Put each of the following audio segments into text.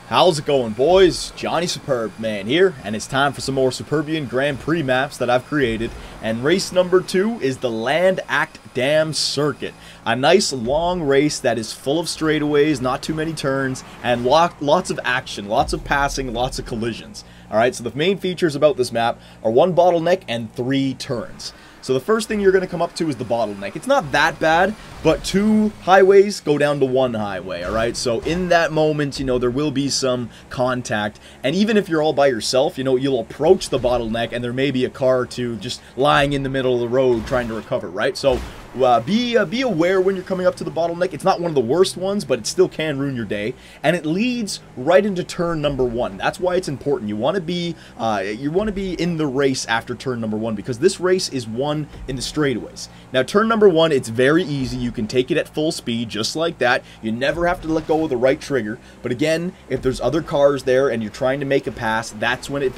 How's it going, boys? Johnny Superb here, and it's time for some more Superbian Grand Prix maps that I've created. And race number 2 is the Land Act Dam Circuit. A nice long race that is full of straightaways, not too many turns, and lots of action, lots of passing, lots of collisions. Alright, so the main features about this map are 1 bottleneck and 3 turns. So the first thing you're going to come up to is the bottleneck. It's not that bad, but 2 highways go down to 1 highway, alright? So in that moment, there will be some contact. And even if you're all by yourself, you'll approach the bottleneck and there may be a car or 2 just lying in the middle of the road trying to recover, right? So be aware when you're coming up to the bottleneck. It's not one of the worst ones, but it still can ruin your day. And it leads right into turn number 1. That's why it's important. You want to be in the race after turn number 1, because this race is won in the straightaways. Now, turn number 1, it's very easy. You can take it at full speed, just like that. You never have to let go of the right trigger. But again, if there's other cars there and you're trying to make a pass, that's when it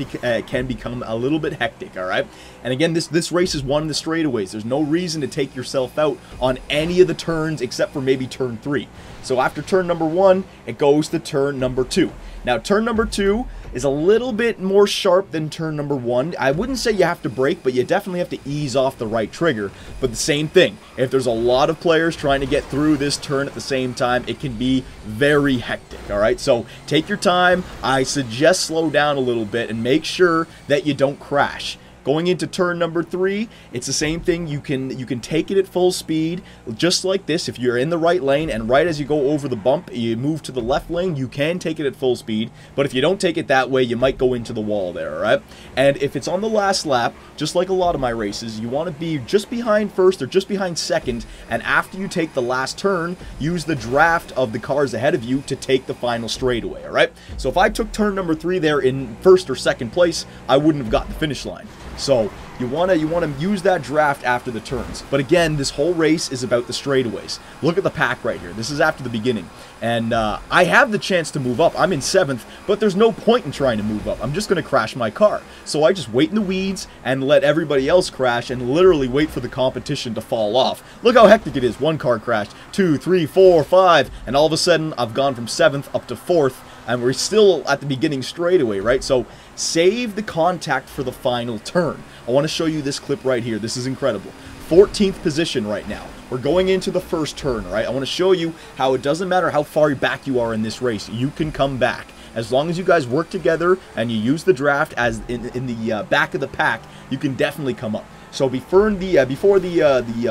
can become a little bit hectic, all right? And again, this race is won in the straightaways. There's no reason to take yourself out on any of the turns except for maybe turn 3. So after turn number 1, it goes to turn number 2. Now, turn number 2 is a little bit more sharp than turn number 1. I wouldn't say you have to brake, but you definitely have to ease off the right trigger. But the same thing, if there's a lot of players trying to get through this turn at the same time, it can be very hectic, alright? So take your time. I suggest slow down a little bit and make sure that you don't crash. Going into turn number 3, it's the same thing. You can take it at full speed, just like this. If you're in the right lane and right as you go over the bump, you move to the left lane, you can take it at full speed. But if you don't take it that way, you might go into the wall there, alright? And if it's on the last lap, just like a lot of my races, you want to be just behind first or just behind second, and after you take the last turn, use the draft of the cars ahead of you to take the final straightaway, alright? So if I took turn number 3 there in first or second place, I wouldn't have got the finish line. So you want to use that draft after the turns. But again, this whole race is about the straightaways. Look at the pack right here. This is after the beginning. And I have the chance to move up. I'm in 7th, but there's no point in trying to move up. I'm just going to crash my car. So I just wait in the weeds and let everybody else crash and literally wait for the competition to fall off. Look how hectic it is. 1 car crashed, 2, 3, 4, 5, and all of a sudden I've gone from 7th up to 4th. And we're still at the beginning straightaway, right? So save the contact for the final turn. I want to show you this clip right here. This is incredible. 14th position right now. We're going into the first turn, right? I want to show you how it doesn't matter how far back you are in this race. You can come back. As long as you guys work together and you use the draft as in the back of the pack, you can definitely come up. So before the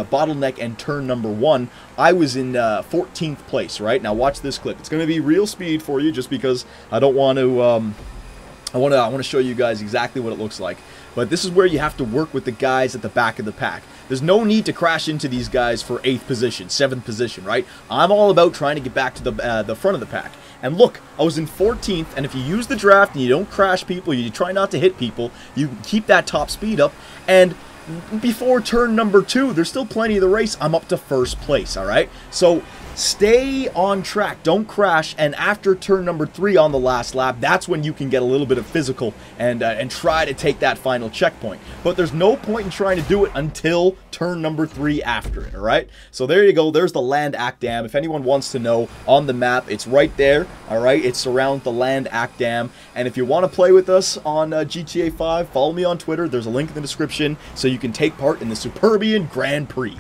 bottleneck and turn number 1, I was in 14th place, right? Now watch this clip. It's going to be real speed for you just because I don't want to, I want to show you guys exactly what it looks like. But this is where you have to work with the guys at the back of the pack. There's no need to crash into these guys for 8th position, 7th position, right? I'm all about trying to get back to the front of the pack. And look, I was in 14th, and if you use the draft and you don't crash people, you try not to hit people, you keep that top speed up, and before turn number 2, there's still plenty of the race, I'm up to 1st place, alright? So stay on track, don't crash, and after turn number 3 on the last lap, that's when you can get a little bit of physical and try to take that final checkpoint. But there's no point in trying to do it until turn number 3 after it, alright? So there you go, there's the Land Act Dam. If anyone wants to know, on the map, it's right there, alright? It surrounds the Land Act Dam, and if you want to play with us on GTA 5, follow me on Twitter. There's a link in the description so you can take part in the Superbian Grand Prix.